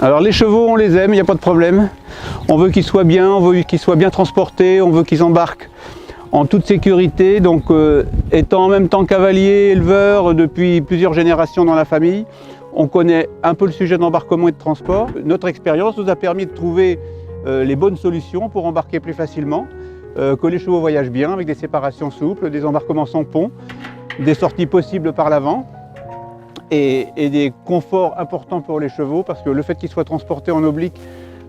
Alors les chevaux, on les aime, il n'y a pas de problème. On veut qu'ils soient bien, on veut qu'ils soient bien transportés, on veut qu'ils embarquent en toute sécurité. Donc étant en même temps cavalier, éleveur depuis plusieurs générations dans la famille, on connaît un peu le sujet d'embarquement et de transport. Notre expérience nous a permis de trouver les bonnes solutions pour embarquer plus facilement, que les chevaux voyagent bien avec des séparations souples, des embarquements sans pont, des sorties possibles par l'avant. Et des conforts importants pour les chevaux parce que le fait qu'ils soient transportés en oblique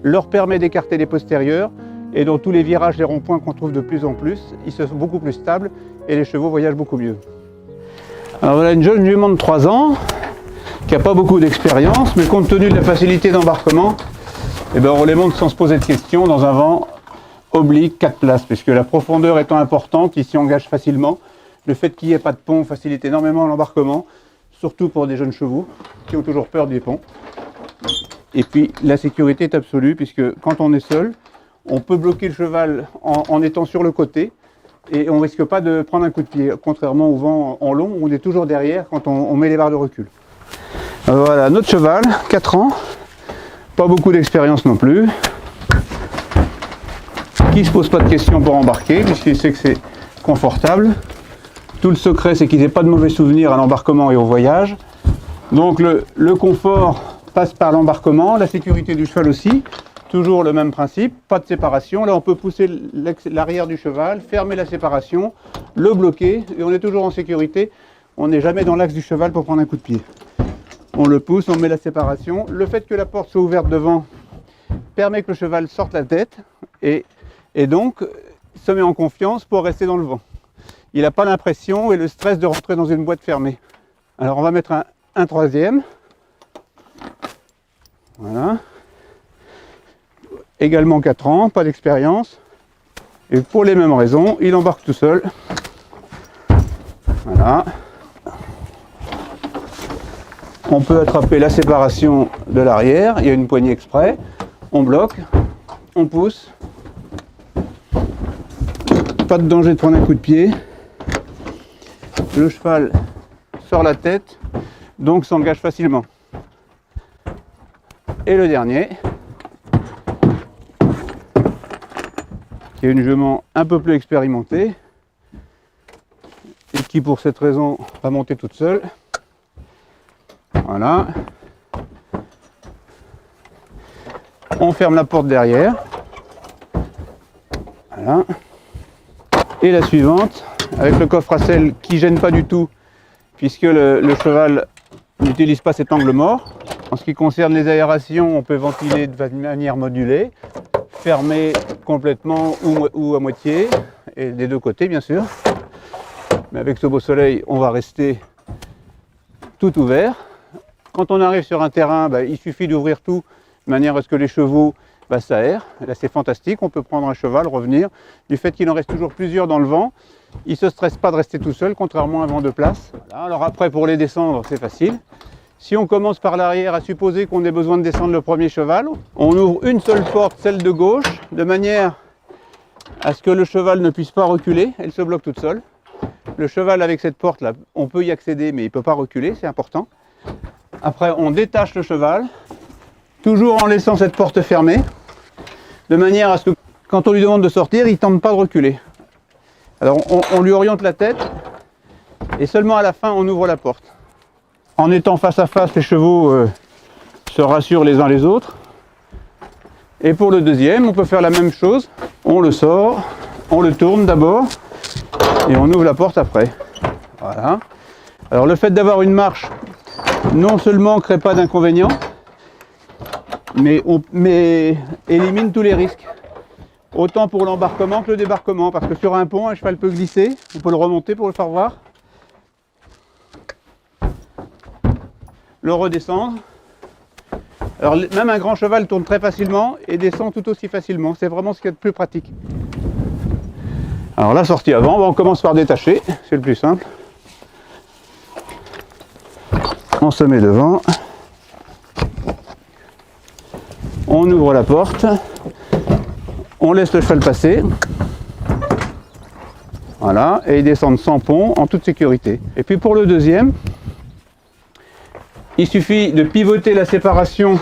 leur permet d'écarter les postérieurs et dans tous les virages, les ronds-points qu'on trouve de plus en plus, ils sont beaucoup plus stables et les chevaux voyagent beaucoup mieux. Alors voilà une jeune jument de 3 ans qui n'a pas beaucoup d'expérience mais compte tenu de la facilité d'embarquement, on les monte sans se poser de questions dans un vent oblique 4 places puisque la profondeur étant importante, ils s'y engagent facilement. Le fait qu'il n'y ait pas de pont facilite énormément l'embarquement. Surtout pour des jeunes chevaux qui ont toujours peur des ponts. Et puis la sécurité est absolue puisque quand on est seul, on peut bloquer le cheval en étant sur le côté et on ne risque pas de prendre un coup de pied, contrairement au vent en long où on est toujours derrière quand on met les barres de recul. Alors voilà notre cheval, 4 ans, pas beaucoup d'expérience non plus, qui ne se pose pas de questions pour embarquer puisqu'il sait que c'est confortable. Tout le secret, c'est qu'ils n'aient pas de mauvais souvenirs à l'embarquement et au voyage. Donc le confort passe par l'embarquement, la sécurité du cheval aussi. Toujours le même principe, pas de séparation. Là, on peut pousser l'arrière du cheval, fermer la séparation, le bloquer et on est toujours en sécurité. On n'est jamais dans l'axe du cheval pour prendre un coup de pied. On le pousse, on met la séparation. Le fait que la porte soit ouverte devant permet que le cheval sorte la tête et donc se met en confiance pour rester dans le vent. Il n'a pas l'impression et le stress de rentrer dans une boîte fermée. Alors on va mettre un troisième. Voilà. Également 4 ans, pas d'expérience. Et pour les mêmes raisons, il embarque tout seul. Voilà. On peut attraper la séparation de l'arrière. Il y a une poignée exprès. On bloque, on pousse. Pas de danger de prendre un coup de pied. Le cheval sort la tête, donc s'engage facilement. Et le dernier, qui est une jument un peu plus expérimentée, et qui pour cette raison va monter toute seule. Voilà. On ferme la porte derrière. Voilà. Et la suivante, avec le coffre à selle qui ne gêne pas du tout, puisque le cheval n'utilise pas cet angle mort. En ce qui concerne les aérations, on peut ventiler de manière modulée, fermer complètement ou à moitié, et des deux côtés bien sûr. Mais avec ce beau soleil, on va rester tout ouvert. Quand on arrive sur un terrain, il suffit d'ouvrir tout, de manière à ce que les chevaux s'aèrent. Là c'est fantastique, on peut prendre un cheval, revenir. Du fait qu'il en reste toujours plusieurs dans le vent, il ne se stresse pas de rester tout seul, contrairement à un vent de place. Voilà. Alors après, pour les descendre, c'est facile. Si on commence par l'arrière, à supposer qu'on ait besoin de descendre le premier cheval, on ouvre une seule porte, celle de gauche, de manière à ce que le cheval ne puisse pas reculer. Elle se bloque toute seule. Le cheval avec cette porte-là, on peut y accéder, mais il ne peut pas reculer, c'est important. Après, on détache le cheval, toujours en laissant cette porte fermée, de manière à ce que quand on lui demande de sortir, il ne tente pas de reculer. Alors on lui oriente la tête et seulement à la fin on ouvre la porte. En étant face à face, les chevaux se rassurent les uns les autres. Et pour le deuxième, on peut faire la même chose. On le sort, on le tourne d'abord et on ouvre la porte après. Voilà. Alors le fait d'avoir une marche non seulement ne crée pas d'inconvénients, mais élimine tous les risques. Autant pour l'embarquement que le débarquement, parce que sur un pont, un cheval peut glisser, on peut le remonter pour le faire voir, le redescendre. Alors même un grand cheval tourne très facilement et descend tout aussi facilement, c'est vraiment ce qu'il y a de plus pratique. Alors la sortie avant, on commence par détacher, c'est le plus simple. On se met devant, on ouvre la porte, on laisse le cheval passer, voilà, et ils descendent sans pont, en toute sécurité. Et puis pour le deuxième, il suffit de pivoter la séparation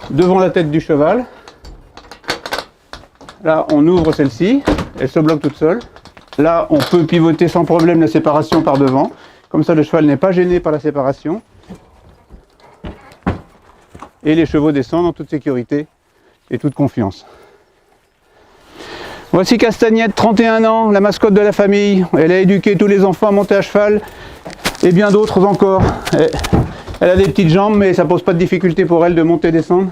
devant la tête du cheval. Là, on ouvre celle-ci, elle se bloque toute seule. Là, on peut pivoter sans problème la séparation par devant. Comme ça, le cheval n'est pas gêné par la séparation. Et les chevaux descendent en toute sécurité et toute confiance. Voici Castagnette, 31 ans, la mascotte de la famille. Elle a éduqué tous les enfants à monter à cheval et bien d'autres encore. Elle a des petites jambes, mais ça pose pas de difficulté pour elle de monter et descendre.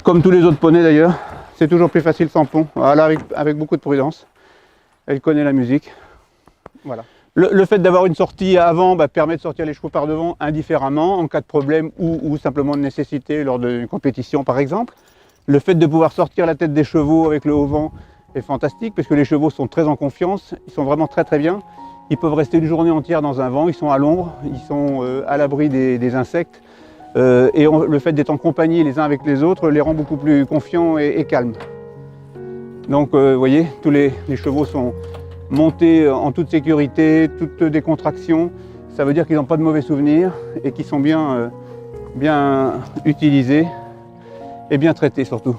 Comme tous les autres poneys d'ailleurs. C'est toujours plus facile sans pont. Voilà, avec beaucoup de prudence. Elle connaît la musique. Voilà. Le fait d'avoir une sortie avant permet de sortir les chevaux par devant indifféremment en cas de problème ou simplement de nécessité lors d'une compétition par exemple. Le fait de pouvoir sortir la tête des chevaux avec le haut vent est fantastique parce que les chevaux sont très en confiance, ils sont vraiment très bien. Ils peuvent rester une journée entière dans un vent, ils sont à l'ombre, ils sont à l'abri des insectes. Le fait d'être en compagnie les uns avec les autres les rend beaucoup plus confiants et calmes. Donc vous voyez, tous les chevaux sont montés en toute sécurité, toute décontraction. Ça veut dire qu'ils n'ont pas de mauvais souvenirs et qu'ils sont bien utilisés et bien traités surtout.